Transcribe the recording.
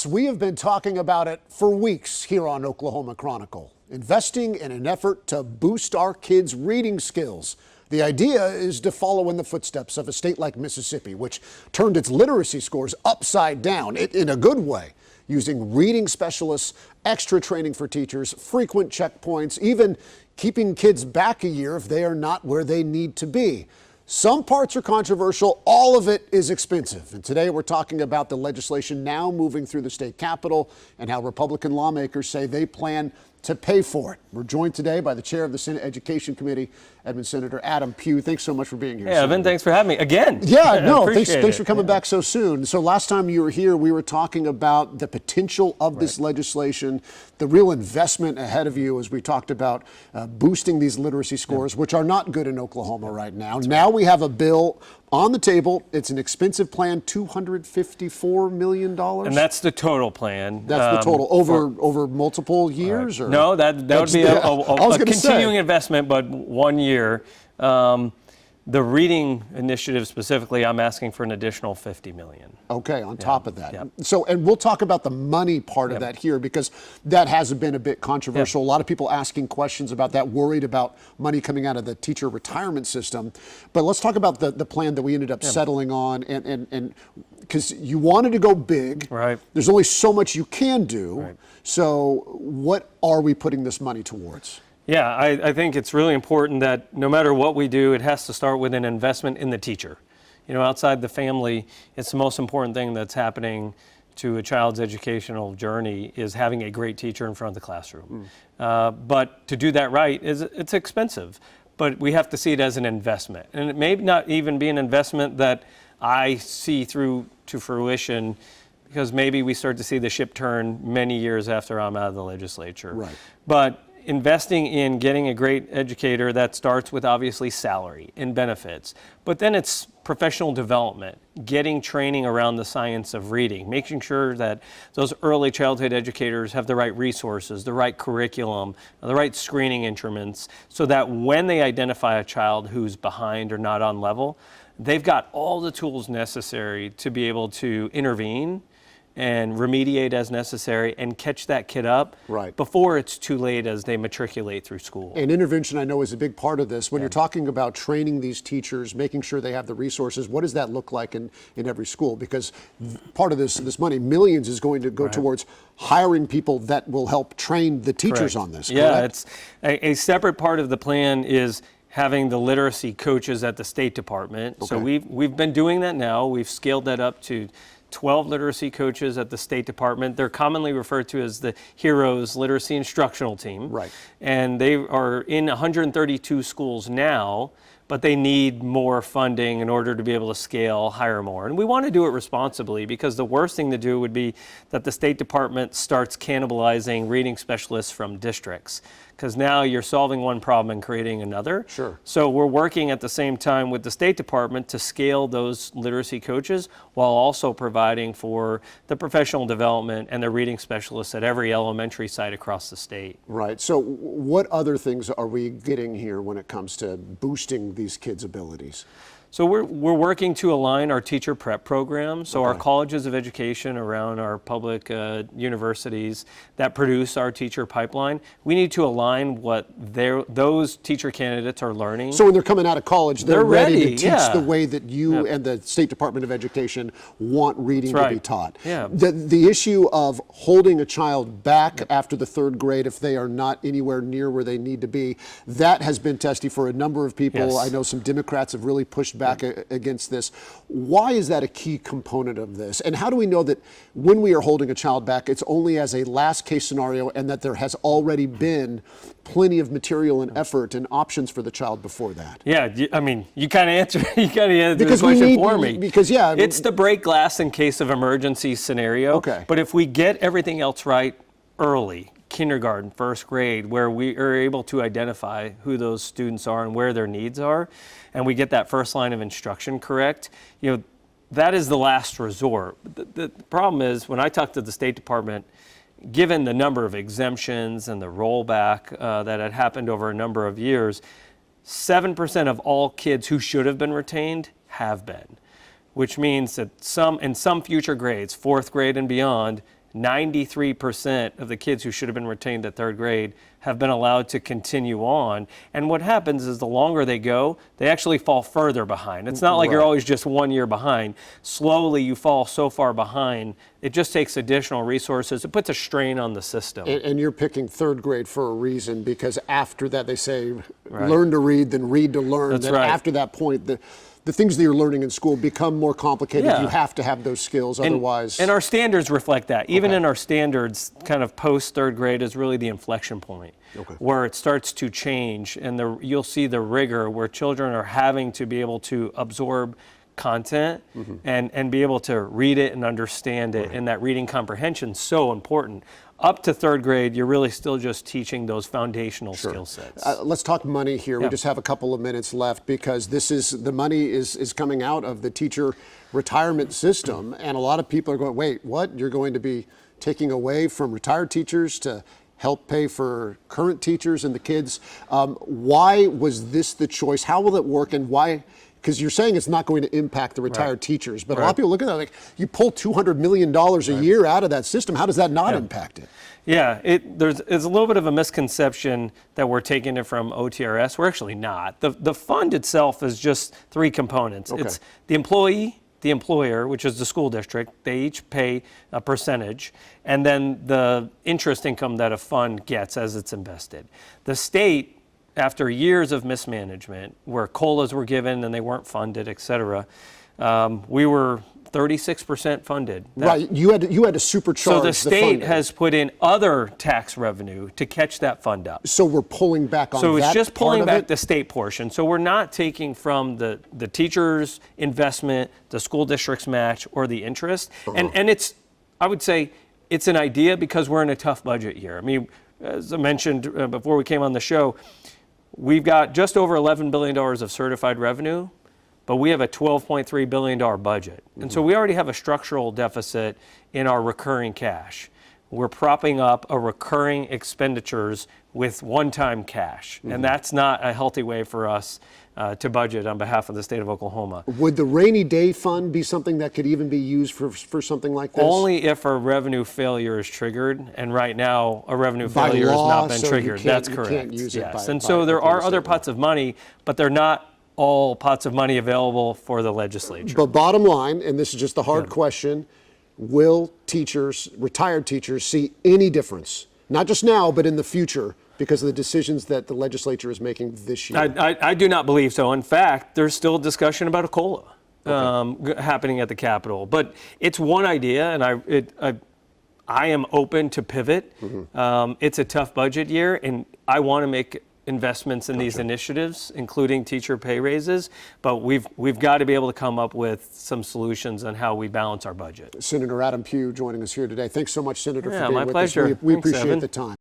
Yes, we have been talking about it for weeks here on Oklahoma Chronicle. Investing in an effort to boost our kids' reading skills. The idea is to follow in the footsteps of a state like Mississippi, which turned its literacy scores upside down in a good way, using reading specialists, extra training for teachers, frequent checkpoints, even keeping kids back a year if they are not where they need to be. Some parts are controversial, all of it is expensive. And today we're talking about the legislation now moving through the state capitol and how Republican lawmakers say they plan to pay for it. We're joined today by the chair of the Senate Education Committee, Edmond Senator Adam Pugh. Thanks so much for being here. Hey, Evan, thanks for having me again. Yeah, no, Appreciate thanks for it. coming back so soon. So last time you were here, we were talking about the potential of this legislation, the real investment ahead of you as we talked about boosting these literacy scores, which are not good in Oklahoma right now. Now we have a bill on the table. It's an expensive plan, $254 million. And that's the total plan. That's the total over multiple years? Or? No, that would be a continuing investment, but 1 year. The reading initiative specifically, I'm asking for an additional $50 million. Okay, on top of that. Yeah. So, and we'll talk about the money part of that here, because that has been a bit controversial. A lot of people asking questions about that, worried about money coming out of the teacher retirement system. But let's talk about the plan that we ended up settling on, and because you wanted to go big. Right. There's only so much you can do. Right. So what are we putting this money towards? Yeah, I think it's really important that no matter what we do, it has to start with an investment in the teacher. You know, outside the family, it's the most important thing that's happening to a child's educational journey is having a great teacher in front of the classroom. But to do that right, it's expensive. But we have to see it as an investment. And it may not even be an investment that I see through to fruition, because maybe we start to see the ship turn many years after I'm out of the legislature. Right. But investing in getting a great educator, that starts with obviously salary and benefits, but then it's professional development, getting training around the science of reading, making sure that those early childhood educators have the right resources, the right curriculum, the right screening instruments, so that when they identify a child who's behind or not on level, they've got all the tools necessary to be able to intervene and remediate as necessary and catch that kid up before it's too late as they matriculate through school. And intervention, I know, is a big part of this. When you're talking about training these teachers, making sure they have the resources, what does that look like in every school? Because part of this money, millions, is going to go towards hiring people that will help train the teachers on this. Yeah, it's a separate part of the plan is having the literacy coaches at the State Department. So we've been doing that now. We've scaled that up to 12 literacy coaches at the State Department. They're commonly referred to as the HEROES Literacy Instructional Team. Right. And they are in 132 schools now, but they need more funding in order to be able to scale, hire more. And we want to do it responsibly, because the worst thing to do would be that the State Department starts cannibalizing reading specialists from districts, because now you're solving one problem and creating another. Sure. So we're working at the same time with the State Department to scale those literacy coaches while also providing for the professional development and the reading specialists at every elementary site across the state. Right. So what other things are we getting here when it comes to boosting these kids' abilities? So we're working to align our teacher prep program. So our colleges of education around our public universities that produce our teacher pipeline, we need to align what those teacher candidates are learning. So when they're coming out of college, they're ready to teach the way that you and the State Department of Education want reading to be taught. Yeah. The issue of holding a child back after the third grade if they are not anywhere near where they need to be, that has been testy for a number of people. Yes. I know some Democrats have really pushed back against this. Why is that a key component of this? And how do we know that when we are holding a child back, it's only as a last case scenario, and that there has already been plenty of material and effort and options for the child before that? Yeah, I mean, you kind of answered the question for me. Because, it's to break glass in case of emergency scenario. Okay. But if we get everything else right early, kindergarten, first grade, where we are able to identify who those students are and where their needs are, and we get that first line of instruction correct, you know, that is the last resort. The problem is, when I talk to the State Department, given the number of exemptions and the rollback that had happened over a number of years, 7% of all kids who should have been retained have been, which means that in some future grades, fourth grade and beyond, 93% of the kids who should have been retained at third grade have been allowed to continue on. And what happens is the longer they go, they actually fall further behind. It's not like you're Right. always just 1 year behind. Slowly you fall so far behind, it just takes additional resources. It puts a strain on the system. And you're picking third grade for a reason, because after that they say, Right. learn to read, then read to learn. That's Then right. after that point, the things that you're learning in school become more complicated. Yeah. You have to have those skills, otherwise. And our standards reflect that. Even Okay. in our standards, kind of post third grade is really the inflection point, Okay. where it starts to change, and you'll see the rigor where children are having to be able to absorb content and be able to read it and understand it. And that reading comprehension is so important. Up to third grade, you're really still just teaching those foundational skill sets. Let's talk money here. We Yeah. just have a couple of minutes left, because the money is coming out of the teacher retirement system, and a lot of people are going, wait, what? You're going to be taking away from retired teachers to help pay for current teachers and the kids. Why was this the choice? How will it work, and why? Because you're saying it's not going to impact the retired teachers, but a lot of people look at that like, you pull $200 million a year out of that system. How does that not impact it? Yeah, there's a little bit of a misconception that we're taking it from OTRS. We're actually not. The fund itself is just three components. Okay. It's the employee, the employer, which is the school district. They each pay a percentage, and then the interest income that a fund gets as it's invested. The state, after years of mismanagement, where COLAs were given and they weren't funded, et cetera, we were 36% funded. Right, you had to supercharge So the state funding. has put in other tax revenue to catch that fund up. So we're pulling back on that. So it's just part pulling of back it? the state portion. So we're not taking from the teachers' investment, the school district's match, or the interest. And it's, I would say, it's an idea because we're in a tough budget year. I mean, as I mentioned before we came on the show, we've got just over $11 billion of certified revenue, but we have a $12.3 billion budget. And so we already have a structural deficit in our recurring cash. We're propping up a recurring expenditures with one-time cash. And that's not a healthy way for us to budget on behalf of the state of Oklahoma. Would the rainy day fund be something that could even be used for something like this? Only if a revenue failure is triggered, and right now a revenue By failure has law, not been so you triggered. can't- That's you correct. can't use it yes. by- And by- so there by are the other state pots of money, but they're not all pots of money available for the legislature. But bottom line, and this is just the hard question, will teachers, retired teachers, see any difference? Not just now, but in the future, because of the decisions that the legislature is making this year? I do not believe so. In fact, there's still discussion about a COLA happening at the Capitol. But it's one idea, and I am open to pivot. It's a tough budget year, and I want to make investments in these initiatives, including teacher pay raises, but we've got to be able to come up with some solutions on how we balance our budget. Senator Adam Pugh joining us here today. Thanks so much, Senator, Yeah, for being my with pleasure. us. We Thanks, appreciate Evan. the time.